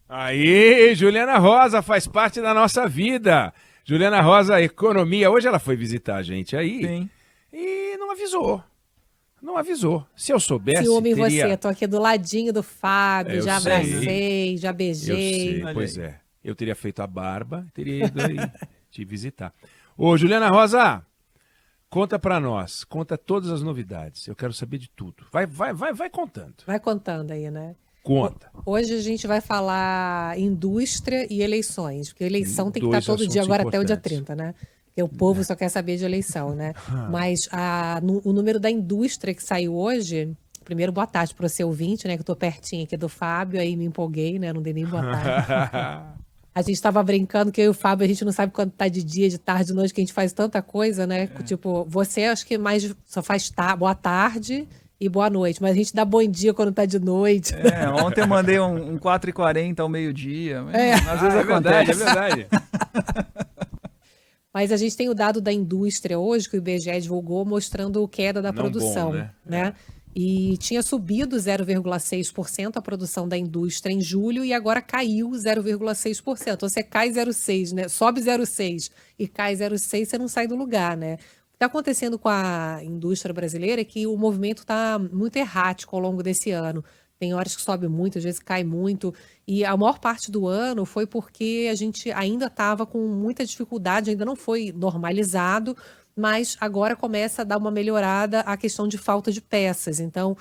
Aí, Juliana Rosa faz parte da nossa vida. Juliana Rosa, economia. Hoje ela foi visitar a gente aí Sim. e não avisou. Não avisou. Se eu soubesse, Ciúme em você, teria. tô aqui do ladinho do Fábio, Eu já sei, abracei, já eu beijei. sei. Olha Pois aí. é. Eu teria feito a barba, teria ido aí te visitar. Ô, Juliana Rosa, conta pra nós. Conta todas as novidades. Eu quero saber de tudo. Vai contando. Vai contando aí, né? Conta. Hoje a gente vai falar indústria e eleições, porque eleição tem que estar Dois todo dia, assuntos agora até o dia importantes. 30, né? Porque o povo só quer saber de eleição, né? Mas o número da indústria que saiu hoje. Primeiro, boa tarde para você ouvinte, né? Que eu tô pertinho aqui do Fábio, aí me empolguei, né? Não dei nem boa tarde. A gente estava brincando que eu e o Fábio, a gente não sabe quando tá de dia, de tarde, de noite, que a gente faz tanta coisa, né? Tipo, você acho que mais só faz boa tarde e boa noite, mas a gente dá bom dia quando tá de noite. Ontem eu mandei um 4h40 ao meio-dia. Às vezes É acontece. verdade. Mas a gente tem o dado da indústria hoje, que o IBGE divulgou, mostrando queda da Não produção, bom, né? E tinha subido 0,6% a produção da indústria em julho e agora caiu 0,6%. Então, você cai 0,6%, né? Sobe 0,6% e cai 0,6%, você não sai do lugar, né? O que está acontecendo com a indústria brasileira é que o movimento está muito errático ao longo desse ano. Tem horas que sobe muito, às vezes cai muito. E a maior parte do ano foi porque a gente ainda estava com muita dificuldade, ainda não foi normalizado, mas agora começa a dar uma melhorada a questão de falta de peças. Então,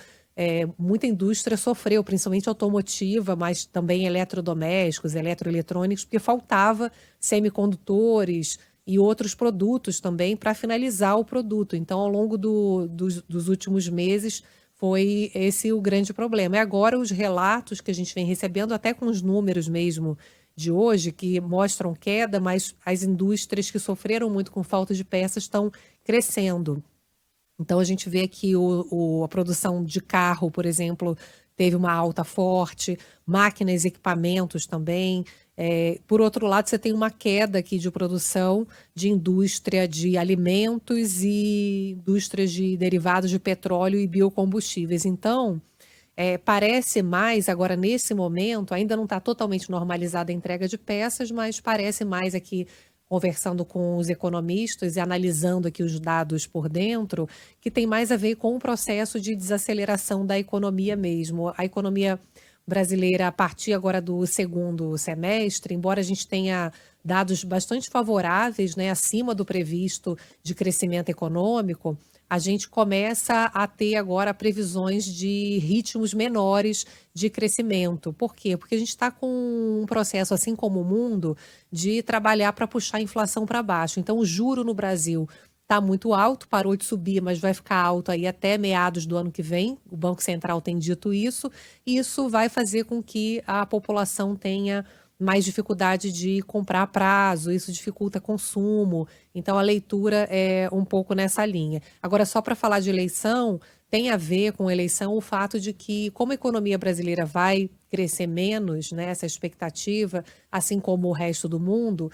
muita indústria sofreu, principalmente automotiva, mas também eletrodomésticos, eletroeletrônicos, porque faltava semicondutores e outros produtos também para finalizar o produto. Então, ao longo dos últimos meses, foi esse o grande problema. E agora os relatos que a gente vem recebendo, até com os números mesmo de hoje, que mostram queda, mas as indústrias que sofreram muito com falta de peças estão crescendo. Então, a gente vê que a produção de carro, por exemplo, teve uma alta forte, máquinas e equipamentos também. Por outro lado, você tem uma queda aqui de produção de indústria de alimentos e indústrias de derivados de petróleo e biocombustíveis. Então, parece mais, agora nesse momento, ainda não está totalmente normalizada a entrega de peças, mas parece mais aqui, conversando com os economistas e analisando aqui os dados por dentro, que tem mais a ver com o processo de desaceleração da economia mesmo. A economia brasileira, a partir agora do segundo semestre, embora a gente tenha dados bastante favoráveis, né, acima do previsto de crescimento econômico, a gente começa a ter agora previsões de ritmos menores de crescimento. Por quê? Porque a gente está com um processo, assim como o mundo, de trabalhar para puxar a inflação para baixo. Então, o juro no Brasil está muito alto, parou de subir, mas vai ficar alto aí até meados do ano que vem. O Banco Central tem dito isso, e isso vai fazer com que a população tenha mais dificuldade de comprar a prazo, isso dificulta consumo. Então, a leitura é um pouco nessa linha. Agora, só para falar de eleição, tem a ver com eleição o fato de que, como a economia brasileira vai crescer menos, né, essa expectativa, assim como o resto do mundo,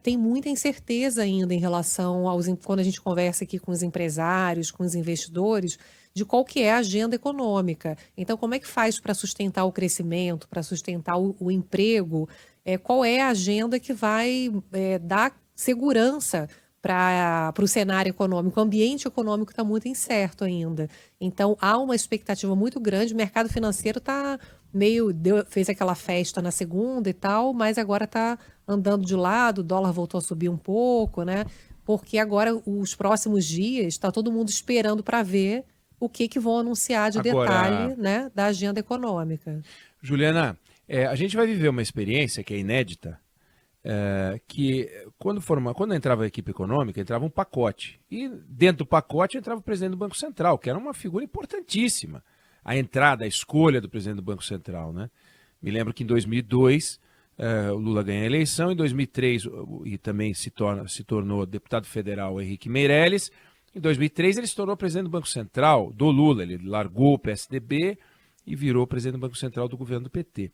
tem muita incerteza ainda em relação quando a gente conversa aqui com os empresários, com os investidores, de qual que é a agenda econômica. Então, como é que faz para sustentar o crescimento, para sustentar o emprego? Qual é a agenda que vai dar segurança para o cenário econômico? O ambiente econômico está muito incerto ainda. Então, há uma expectativa muito grande. O mercado financeiro está fez aquela festa na segunda e tal, mas agora está andando de lado, o dólar voltou a subir um pouco, né? Porque agora, os próximos dias, está todo mundo esperando para ver o que vão anunciar de Agora, detalhe, né, da agenda econômica. Juliana, a gente vai viver uma experiência que é inédita, que quando entrava a equipe econômica, entrava um pacote. E dentro do pacote entrava o presidente do Banco Central, que era uma figura importantíssima. A entrada, a escolha do presidente do Banco Central, né? Me lembro que em 2002 o Lula ganha a eleição, em 2003 e também se tornou deputado federal o Henrique Meirelles. Em 2003 ele se tornou presidente do Banco Central do Lula, ele largou o PSDB e virou presidente do Banco Central do governo do PT.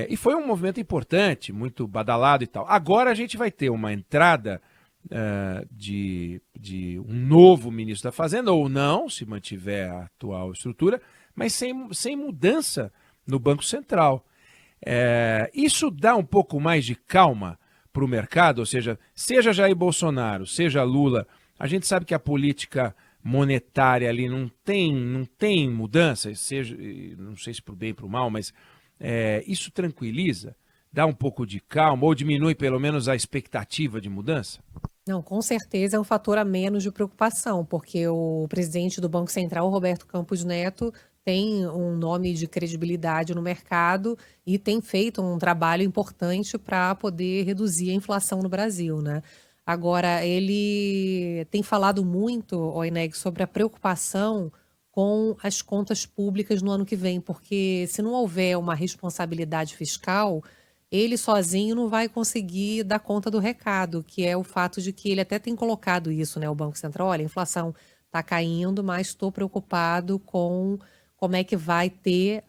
E foi um movimento importante, muito badalado e tal. Agora a gente vai ter uma entrada de um novo ministro da Fazenda, ou não, se mantiver a atual estrutura, mas sem mudança no Banco Central. Isso dá um pouco mais de calma para o mercado, ou seja Jair Bolsonaro, seja Lula, a gente sabe que a política monetária ali não tem mudança, seja, não sei se para o bem ou para o mal, mas isso tranquiliza, dá um pouco de calma ou diminui pelo menos a expectativa de mudança? Não, com certeza é um fator a menos de preocupação, porque o presidente do Banco Central, Roberto Campos Neto, tem um nome de credibilidade no mercado e tem feito um trabalho importante para poder reduzir a inflação no Brasil, né? Agora, ele tem falado muito, Eneg, sobre a preocupação com as contas públicas no ano que vem, porque se não houver uma responsabilidade fiscal, ele sozinho não vai conseguir dar conta do recado, que é o fato de que ele até tem colocado isso, né? O Banco Central, olha, a inflação está caindo, mas estou preocupado com como é que vai ter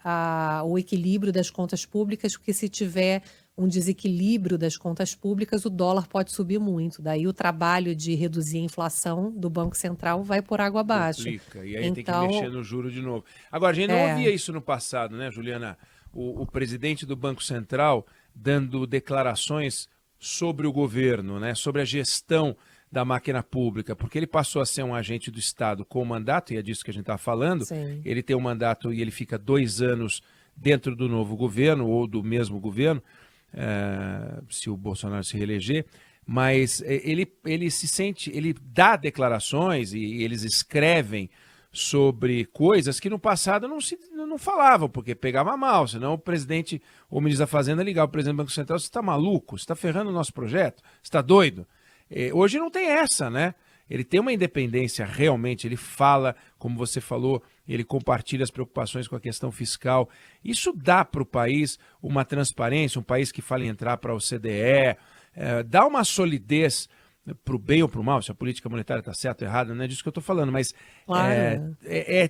o equilíbrio das contas públicas, porque se tiver um desequilíbrio das contas públicas, o dólar pode subir muito. Daí o trabalho de reduzir a inflação do Banco Central vai por água abaixo. Complica, e aí tem que mexer no juro de novo. Agora, a gente não ouvia isso no passado, né, Juliana? O presidente do Banco Central dando declarações sobre o governo, né, sobre a gestão da máquina pública, porque ele passou a ser um agente do Estado com mandato, e é disso que a gente está falando. Sim. Ele tem um mandato e ele fica 2 anos dentro do novo governo ou do mesmo governo, se o Bolsonaro se reeleger, mas ele se sente, ele dá declarações e eles escrevem sobre coisas que no passado não falavam, porque pegava mal, senão o presidente ou o ministro da Fazenda ligava o presidente do Banco Central: você está maluco? Você está ferrando o nosso projeto? Você está doido? Hoje não tem essa, né? Ele tem uma independência realmente, ele fala, como você falou, ele compartilha as preocupações com a questão fiscal. Isso dá para o país uma transparência, um país que fala em entrar para a OCDE, dá uma solidez para o bem ou para o mal, se a política monetária está certa ou errada, não é disso que eu estou falando, mas Claro.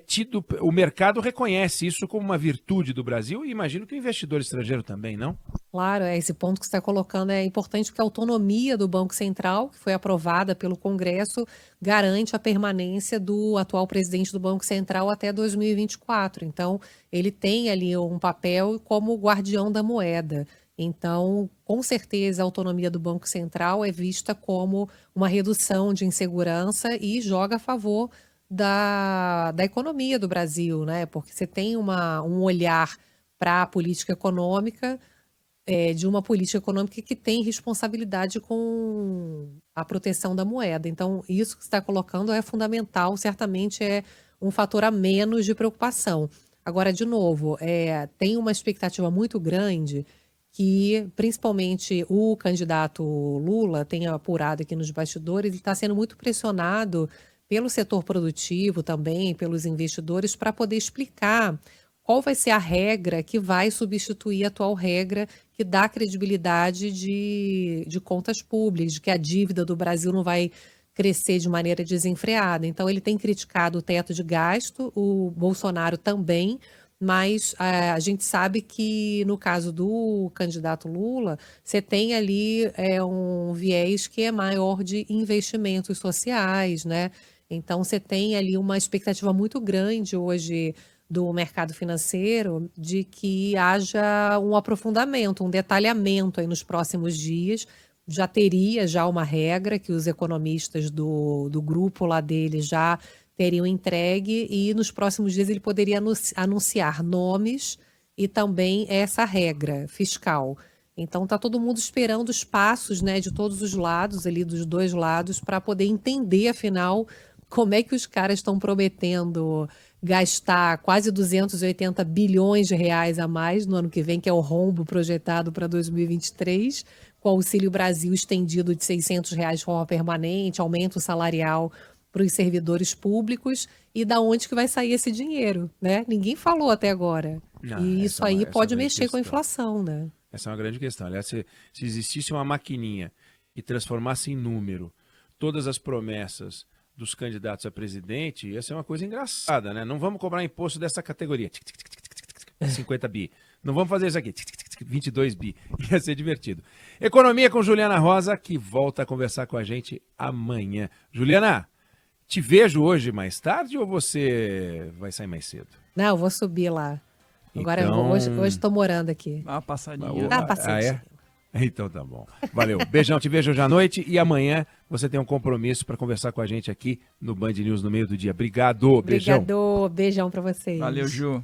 tido, o mercado reconhece isso como uma virtude do Brasil e imagino que o investidor estrangeiro também, não? Claro, esse ponto que você está colocando é importante porque a autonomia do Banco Central, que foi aprovada pelo Congresso, garante a permanência do atual presidente do Banco Central até 2024. Então, ele tem ali um papel como guardião da moeda. Então, com certeza, a autonomia do Banco Central é vista como uma redução de insegurança e joga a favor da economia do Brasil, né? Porque você tem um olhar para a política econômica, de uma política econômica que tem responsabilidade com a proteção da moeda. Então, isso que você está colocando é fundamental, certamente é um fator a menos de preocupação. Agora, de novo, tem uma expectativa muito grande que, principalmente, o candidato Lula tem apurado aqui nos bastidores, ele está sendo muito pressionado pelo setor produtivo também, pelos investidores, para poder explicar qual vai ser a regra que vai substituir a atual regra que dá credibilidade de contas públicas, de que a dívida do Brasil não vai crescer de maneira desenfreada. Então, ele tem criticado o teto de gasto, o Bolsonaro também, mas a gente sabe que no caso do candidato Lula, você tem ali um viés que é maior de investimentos sociais, né? Então, você tem ali uma expectativa muito grande hoje do mercado financeiro de que haja um aprofundamento, um detalhamento aí nos próximos dias. Já teria uma regra que os economistas do grupo lá dele já teriam entregue e nos próximos dias ele poderia anunciar nomes e também essa regra fiscal. Então está todo mundo esperando os passos, né, de todos os lados, ali dos dois lados, para poder entender, afinal, como é que os caras estão prometendo gastar quase 280 bilhões de reais a mais no ano que vem, que é o rombo projetado para 2023, com o Auxílio Brasil estendido de R$600 de forma permanente, aumento salarial para os servidores públicos, e da onde que vai sair esse dinheiro, né? Ninguém falou até agora. Não, e isso aí pode mexer questão com a inflação, né? Essa é uma grande questão. Aliás, se existisse uma maquininha e transformasse em número todas as promessas dos candidatos a presidente, ia ser uma coisa engraçada, né? Não vamos cobrar imposto dessa categoria, 50 bi. Não vamos fazer isso aqui, 22 bi. Ia ser divertido. Economia com Juliana Rosa, que volta a conversar com a gente amanhã. Juliana, te vejo hoje mais tarde ou você vai sair mais cedo? Não, eu vou subir lá. Agora Então- hoje estou morando aqui. Dá uma passadinha. Dá uma passadinha. Então tá bom. Valeu. Beijão, te vejo hoje à noite e amanhã você tem um compromisso para conversar com a gente aqui no Band News no meio do dia. Obrigado, beijão. Obrigado, beijão pra vocês. Valeu, Ju.